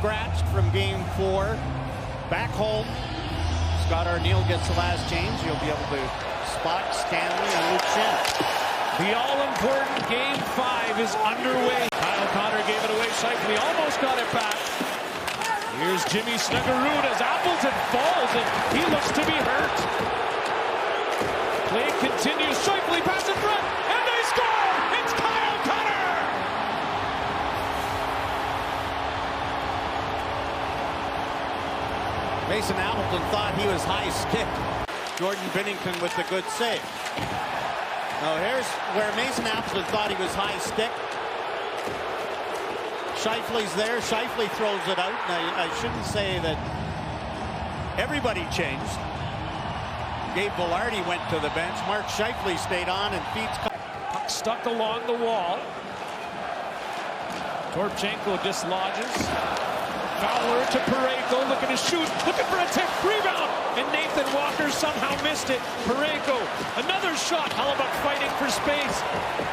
scratched from game 4. Back home. Scott Arniel gets the last change. He'll be able to spot Stanley and Luke Shin. The all-important game 5 is underway. Kyle Connor gave it away. Shifley almost got it back. Here's Jimmy Snuggerud as Appleton falls, and he looks to be hurt. Play continues. Shifley pass in front, and they score! It's Kyle Connor! Mason Appleton thought he was high stick. Jordan Binnington with the good save. Now here's where Mason Appleton thought he was high stick. Shifley's there. Shifley throws it out. And I shouldn't say that everybody changed. Gabe Velarde went to the bench. Mark Shifley stayed on and feeds. Puck stuck along the wall. Torchenko dislodges. Fowler to Parayko, looking to shoot, looking for a tip, rebound, and Nathan Walker somehow missed it. Parayko, another shot. Hellebuyck fighting for space.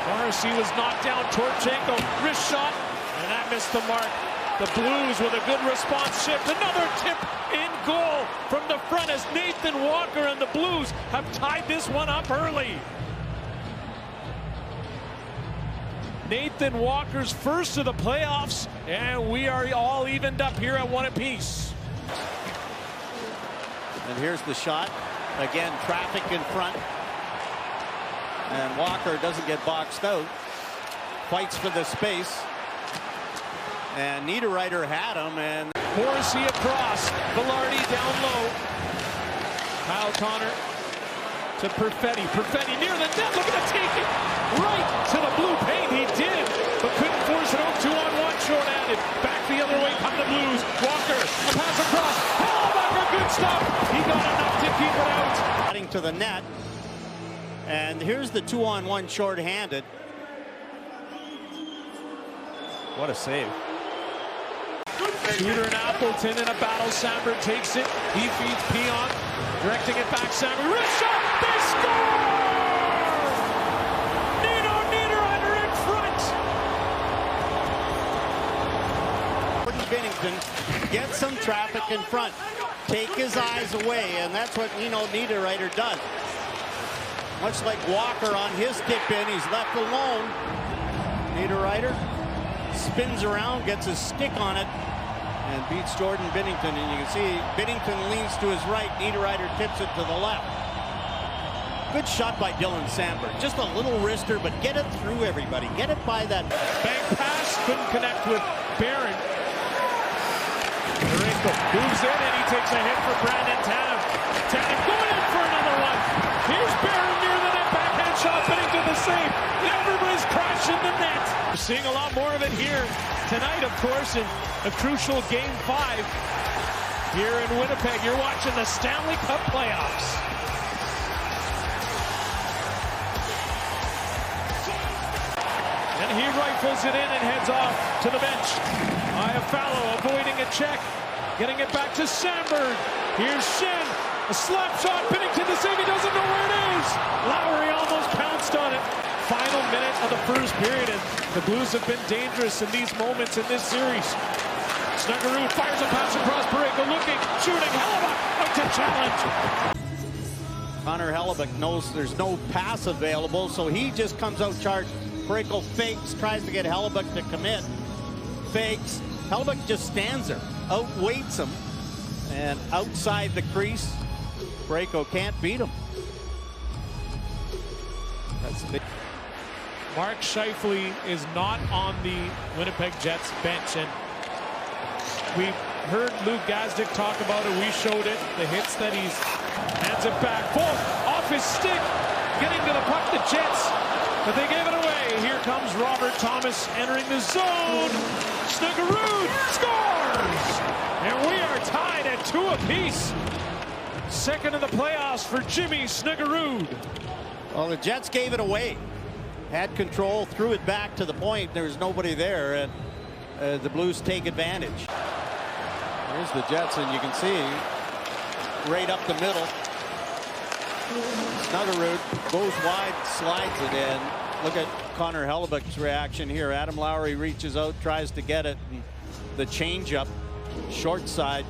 Morrissey was knocked down. Torchenko, wrist shot, and that missed the mark. The Blues with a good response shift. Another tip in goal from the front as Nathan Walker and the Blues have tied this one up early. Nathan Walker's first of the playoffs, and we are all evened up here at 1 apiece. And here's the shot. Again, traffic in front. And Walker doesn't get boxed out. Fights for the space. And Niederreiter had him, and Morrissey across. Velarde down low. Kyle Connor to Perfetti. Perfetti near the net, looking to take it right to the blue paint. He did, but couldn't force it out. 2-on-1, short-handed. Back the other way come the Blues. Walker, a pass across. Hellebuyck, good stuff. He got enough to keep it out. Heading to the net. And here's the 2-on-1 short-handed. What a save. Shooter and Appleton in a battle. Samberg takes it. He feeds Pion. Directing it back. Samberg. Wrist shot. They score! Nino Niederreiter in front. Jordan Binnington gets some traffic in front. Take his eyes away, and that's what Nino Niederreiter does. Much like Walker on his tip in, he's left alone. Niederreiter spins around, gets his stick on it, and beats Jordan Binnington. And you can see Binnington leans to his right. Niederreiter tips it to the left. Good shot by Dylan Samberg. Just a little wrister, but get it through everybody. Get it by that. Bank pass. Couldn't connect with Barron. Parayko moves in, and he takes a hit for Brandon Tanev. Tanev going in for another one. Here's Barron near the net. Backhand shot. Binnington the save. Everybody's crashing the net. We're seeing a lot more of it here tonight, of course, in a crucial game 5 here in Winnipeg. You're watching the Stanley Cup playoffs. And he rifles it in and heads off to the bench. Iafallo avoiding a check, getting it back to Samberg. Here's Shin, a slap shot. Binnington to save. He doesn't know where it is. Lowry almost pounced on it. Final minute of the first period, and the Blues have been dangerous in these moments in this series. Snuggerud fires a pass across. Parayko looking, shooting. Hellebuyck out to challenge. Connor Hellebuyck knows there's no pass available, so he just comes out charged. Parayko fakes, tries to get Hellebuyck to commit. Fakes. Hellebuyck just stands there, outweights him, and outside the crease, Parayko can't beat him. That's big. Mark Shifley is not on the Winnipeg Jets bench, and we heard Luke Gazdic talk about it. We showed it, the hits that he's hands it back, full off his stick, getting to the puck, the Jets, but they gave it away. Here comes Robert Thomas entering the zone. Snuggerud scores, and we are tied at 2 apiece. Second of the playoffs for Jimmy Snuggerud. Well, the Jets gave it away. Had control, threw it back to the point. There was nobody there, and the Blues take advantage. Here's the Jets, and you can see right up the middle. Snuggerud goes wide, slides it in. Look at Connor Hellebuyck's reaction here. Adam Lowry reaches out, tries to get it. And the changeup short side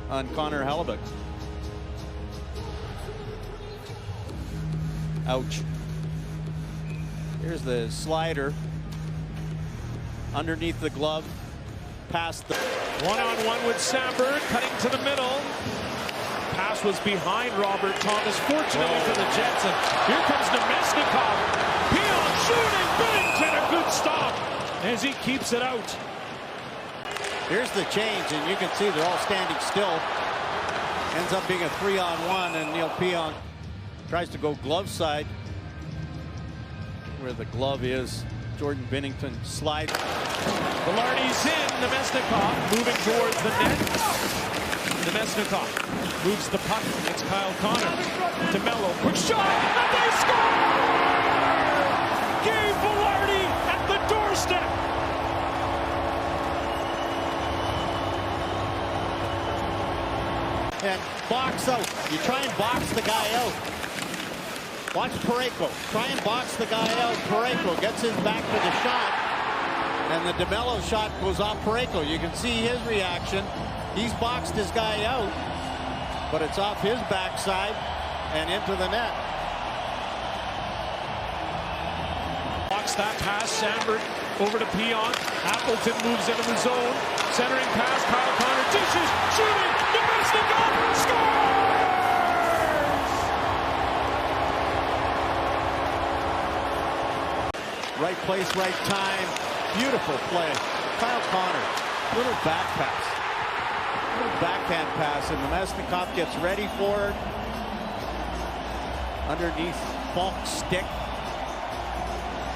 on Connor Hellebuyck. Ouch. Here's the slider underneath the glove, past the one-on-one with Sandberg, cutting to the middle. Pass was behind Robert Thomas, fortunately for the Jets, and here comes Namestnikov. Peon shooting, Binnington, a good stop as he keeps it out. Here's the change, and you can see they're all standing still. Ends up being a 3-on-1, and Neil Peon tries to go glove side where the glove is. Jordan Binnington slides. Velarde's in, Namestnikov moving towards the net. Namestnikov moves the puck. It's Kyle Connor. DeMelo, quick shot, and they score! Gabe Velarde at the doorstep. And box out. You try and box the guy out. Watch Parayko. Try and box the guy out. Parayko gets his back to the shot. And the DeMelo shot goes off Parayko. You can see his reaction. He's boxed his guy out, but it's off his backside and into the net. Box that pass, Sandberg over to Peon. Appleton moves into the zone. Centering pass, Kyle Connor dishes, shooting, Namestnikov scores! Right place, right time. Beautiful play. Kyle Connor, little back pass. Little backhand pass, and Namestnikov gets ready for it. Underneath Falk's stick.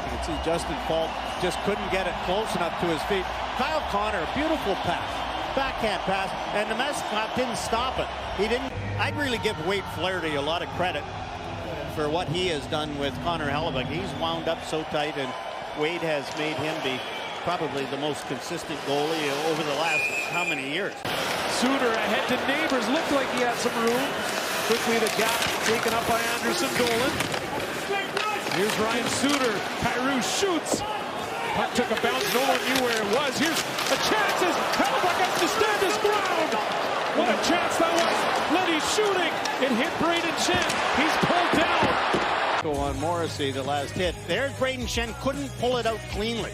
You can see Justin Falk just couldn't get it close enough to his feet. Kyle Connor, beautiful pass. Backhand pass, and Namestnikov didn't stop it. He didn't. I'd really give Wade Flaherty a lot of credit for what he has done with Connor Hellebuyck. He's wound up so tight, and Wade has made him be probably the most consistent goalie over the last how many years. Suter ahead to Neighbors, looked like he had some room. Quickly the gap taken up by Anderson Dolan. Here's Ryan Suter. Kyrou shoots. Puck took a bounce, no one knew where it was. Here's a chance as Hellebuyck has to stand his ground. What a chance that was. Letty's shooting. It hit Braden Shen. He's pulled down. Go on Morrissey, the last hit. There's Braden Shen, couldn't pull it out cleanly.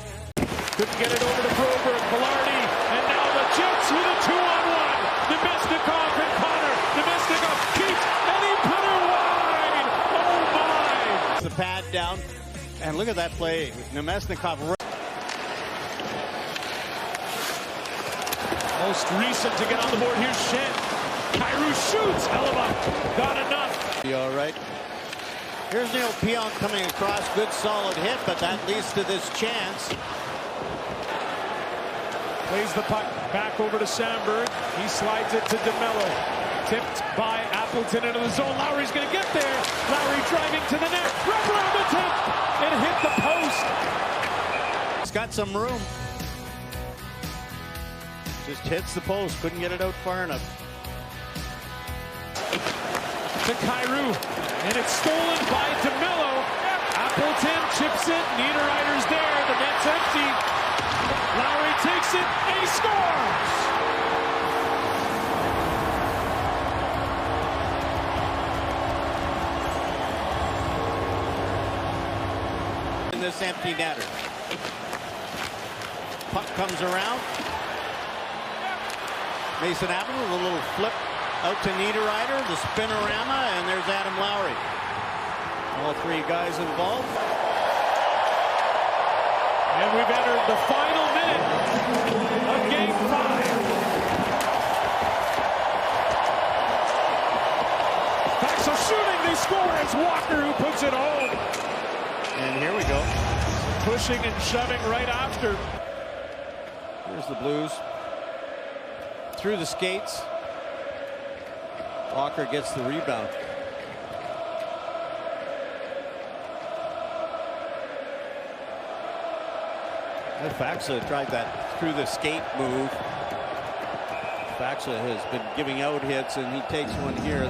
Couldn't get it over to Broberg, Velarde, and now the Jets with a 2-on-1. Namestnikov and Connor. Namestnikov keeps, and he put it wide. Oh my! The pad down, and look at that play. Namestnikov. Most recent to get on the board. Here's Shen. Kyrou shoots. Hellebuyck got enough. Be all right. Here's Neil Peon coming across. Good solid hit, but that leads to this chance. Plays the puck back over to Sandberg. He slides it to DeMelo. Tipped by Appleton into the zone. Lowry's going to get there. Lowry driving to the net. Wrap around the tip. It hit the post. He's got some room. Just hits the post. Couldn't get it out far enough. To Kyrou. And it's stolen by DeMelo. Appleton chips it. Niederreiter's there. The net's empty. Lowry takes it, and he scores! In this empty netter. Puck comes around. Mason Apple with a little flip out to Niederreiter, the spinorama, and there's Adam Lowry. All three guys involved. And we've entered the final minute of Game 5. Facts are shooting, they score. It's Walker who puts it home. And here we go. Pushing and shoving right after. Here's the Blues. Through the skates. Walker gets the rebound. Faxa tried that through the skate move. Faxa has been giving out hits, and he takes one here.